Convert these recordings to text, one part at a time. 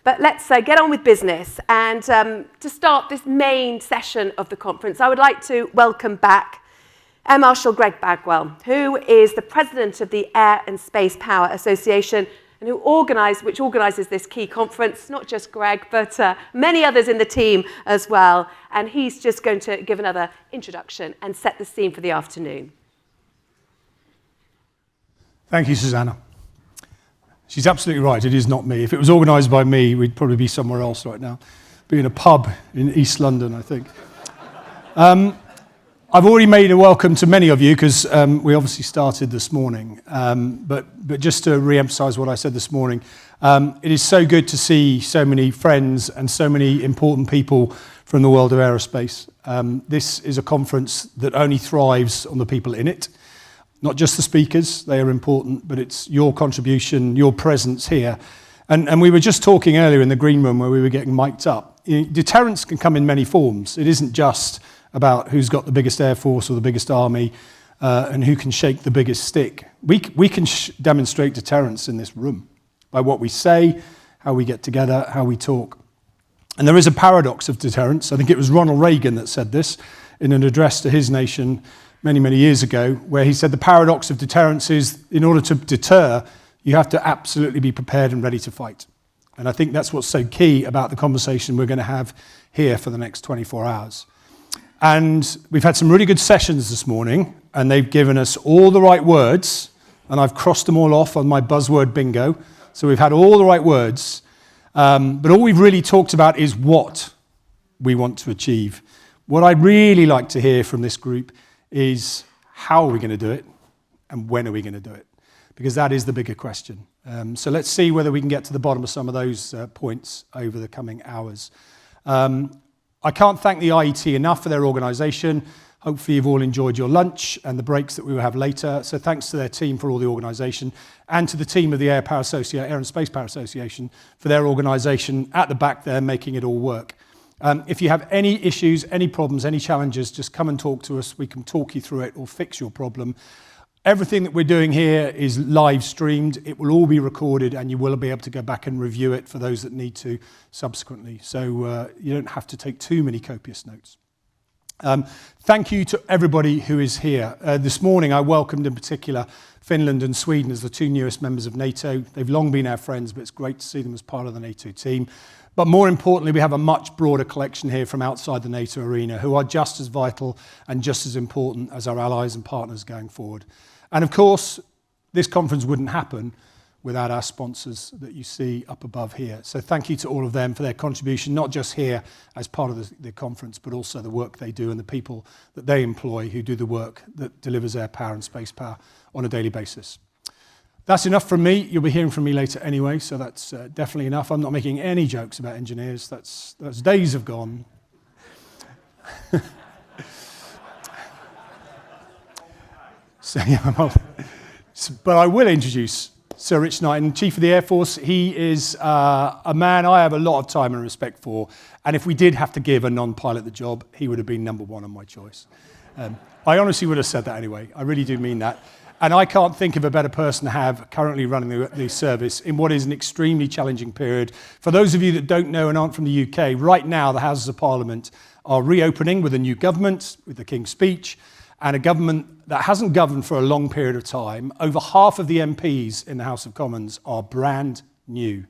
But let's get on with business. And to start this main session of the conference, I would like to welcome back Air Marshal Greg Bagwell, who is the president of the Air and Space Power Association, and which organises this key conference, not just Greg, but many others in the team as well. And he's just going to give another introduction and set the scene for the afternoon. Thank you, Susanna. She's absolutely right, it is not me. If it was organised by me, we'd probably be somewhere else right now. Be in a pub in East London, I think. I've already made a welcome to many of you because we obviously started this morning. But just to re-emphasise what I said this morning, it is so good to see so many friends and so many important people from the world of aerospace. This is a conference that only thrives on the people in it. Not just the speakers, they are important, but it's your contribution, your presence here. And we were just talking earlier in the green room where we were getting mic'd up. Deterrence can come in many forms. It isn't just about who's got the biggest air force or the biggest army and who can shake the biggest stick. We can demonstrate deterrence in this room by what we say, how we get together, how we talk. And there is a paradox of deterrence. I think it was Ronald Reagan that said this in an address to his nation many, many years ago, where he said the paradox of deterrence is in order to deter, you have to absolutely be prepared and ready to fight. And I think that's what's so key about the conversation we're going to have here for the next 24 hours. And we've had some really good sessions this morning, and they've given us all the right words, and I've crossed them all off on my buzzword bingo. So we've had all the right words, but all we've really talked about is what we want to achieve. What I'd really like to hear from this group is how are we going to do it, and when are we going to do it? Because that is the bigger question. So let's see whether we can get to the bottom of some of those points over the coming hours. I can't thank the IET enough for their organisation. Hopefully you've all enjoyed your lunch and the breaks that we will have later. So thanks to their team for all the organisation, and to the team of the Air and Space Power Association for their organisation at the back there, making it all work. If you have any issues, any problems, any challenges, just come and talk to us. We can talk you through it or fix your problem. Everything that we're doing here is live streamed. It will all be recorded, and you will be able to go back and review it for those that need to subsequently. So you don't have to take too many copious notes. Thank you to everybody who is here. This morning I welcomed in particular Finland and Sweden as the two newest members of NATO. They've long been our friends, but it's great to see them as part of the NATO team. But more importantly, we have a much broader collection here from outside the NATO arena who are just as vital and just as important as our allies and partners going forward. And of course, this conference wouldn't happen without our sponsors that you see up above here. So thank you to all of them for their contribution, not just here as part of the conference, but also the work they do and the people that they employ who do the work that delivers air power and space power on a daily basis. That's enough from me. You'll be hearing from me later anyway, so that's definitely enough. I'm not making any jokes about engineers. Those days have gone. But I will introduce Sir Rich Knighton, Chief of the Air Force. He is a man I have a lot of time and respect for, and if we did have to give a non-pilot the job, he would have been number one on my choice. I honestly would have said that anyway. I really do mean that. And I can't think of a better person to have currently running the service in what is an extremely challenging period. For those of you that don't know and aren't from the UK, right now the Houses of Parliament are reopening with a new government, with the King's Speech, and a government that hasn't governed for a long period of time. Over half of the MPs in the House of Commons are brand new.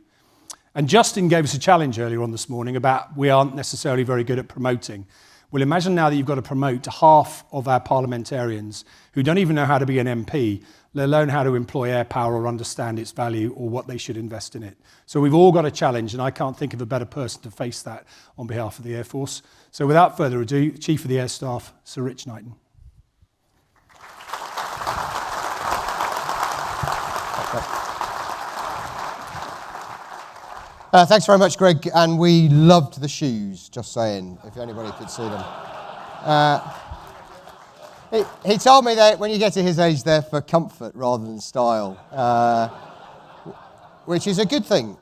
And Justin gave us a challenge earlier on this morning about we aren't necessarily very good at promoting. Well, imagine now that you've got to promote half of our parliamentarians who don't even know how to be an MP, let alone how to employ air power or understand its value or what they should invest in it. So we've all got a challenge, and I can't think of a better person to face that on behalf of the Air Force. So without further ado, Chief of the Air Staff, Sir Rich Knighton. Thanks very much, Greg, and we loved the shoes, just saying, if anybody could see them. He told me that when you get to his age, they're for comfort rather than style, which is a good thing.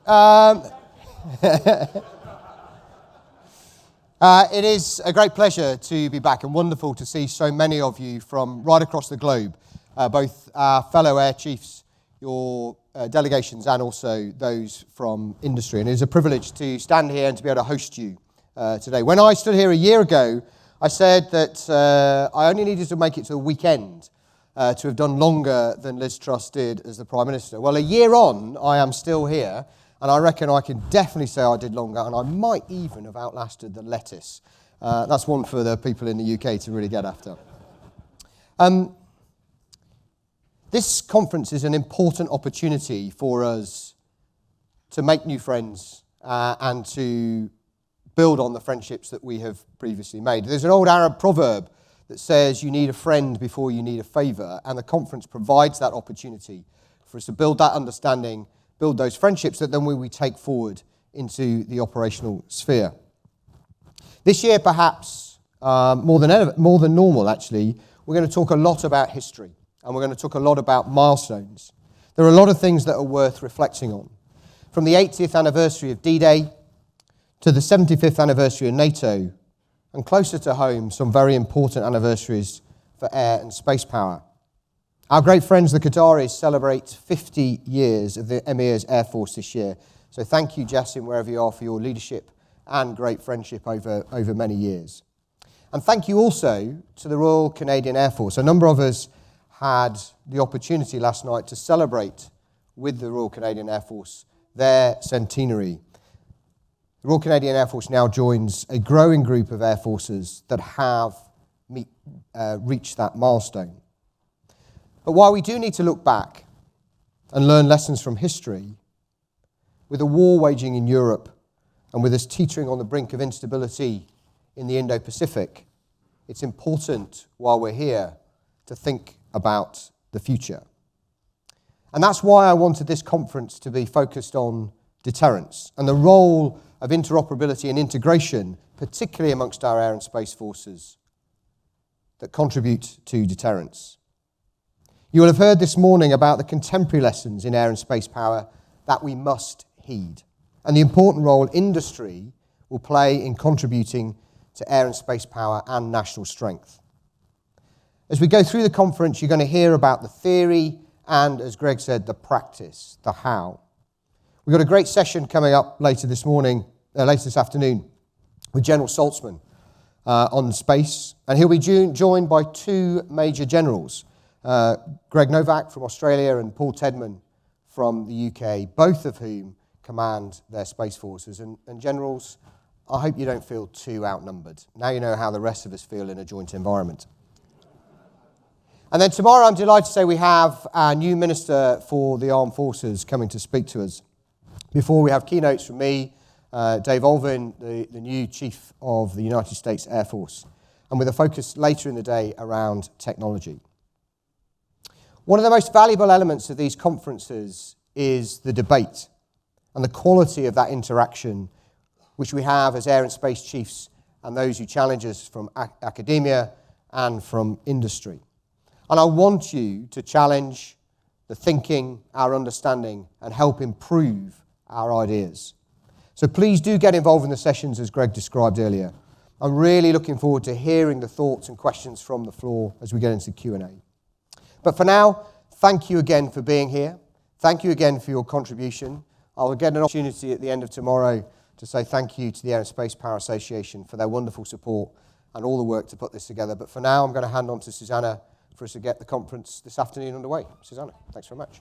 It is a great pleasure to be back and wonderful to see so many of you from right across the globe, both our fellow Air Chiefs, your delegations and also those from industry. And it is a privilege to stand here and to be able to host you today. When I stood here a year ago, I said that I only needed to make it to the weekend to have done longer than Liz Truss did as the Prime Minister. Well, a year on, I am still here, and I reckon I can definitely say I did longer, and I might even have outlasted the lettuce. That's one for the people in the UK to really get after. This conference is an important opportunity for us to make new friends and to build on the friendships that we have previously made. There's an old Arab proverb that says you need a friend before you need a favour, and the conference provides that opportunity for us to build that understanding, build those friendships that then we take forward into the operational sphere. This year, perhaps more than normal, actually, we're going to talk a lot about history, and we're going to talk a lot about milestones. There are a lot of things that are worth reflecting on. From the 80th anniversary of D-Day to the 75th anniversary of NATO, and closer to home, some very important anniversaries for air and space power. Our great friends, the Qataris, celebrate 50 years of the Emir's Air Force this year. So thank you, Jassim, wherever you are, for your leadership and great friendship over many years. And thank you also to the Royal Canadian Air Force. A number of us had the opportunity last night to celebrate with the Royal Canadian Air Force their centenary. The Royal Canadian Air Force now joins a growing group of air forces that have reached that milestone. But while we do need to look back and learn lessons from history, with a war waging in Europe and with us teetering on the brink of instability in the Indo-Pacific, it's important while we're here to think about the future. And that's why I wanted this conference to be focused on deterrence and the role of interoperability and integration, particularly amongst our air and space forces, that contribute to deterrence. You will have heard this morning about the contemporary lessons in air and space power that we must heed, and the important role industry will play in contributing to air and space power and national strength. As we go through the conference, you're going to hear about the theory and, as Greg said, the practice, the how. We've got a great session coming up later this afternoon, with General Saltzman on space, and he'll be joined by two major generals, Greg Novak from Australia and Paul Tedman from the UK, both of whom command their space forces. And generals, I hope you don't feel too outnumbered. Now you know how the rest of us feel in a joint environment. And then tomorrow, I'm delighted to say we have our new Minister for the Armed Forces coming to speak to us. Before we have keynotes from me, Dave Olvin, the new Chief of the United States Air Force, and with a focus later in the day around technology. One of the most valuable elements of these conferences is the debate and the quality of that interaction which we have as air and space chiefs and those who challenge us from academia and from industry. And I want you to challenge the thinking, our understanding, and help improve our ideas. So please do get involved in the sessions as Greg described earlier. I'm really looking forward to hearing the thoughts and questions from the floor as we get into Q&A. But for now, thank you again for being here. Thank you again for your contribution. I'll get an opportunity at the end of tomorrow to say thank you to the Air and Space Power Association for their wonderful support and all the work to put this together. But for now, I'm going to hand on to Susanna for us to get the conference this afternoon underway. Susanna, thanks very much.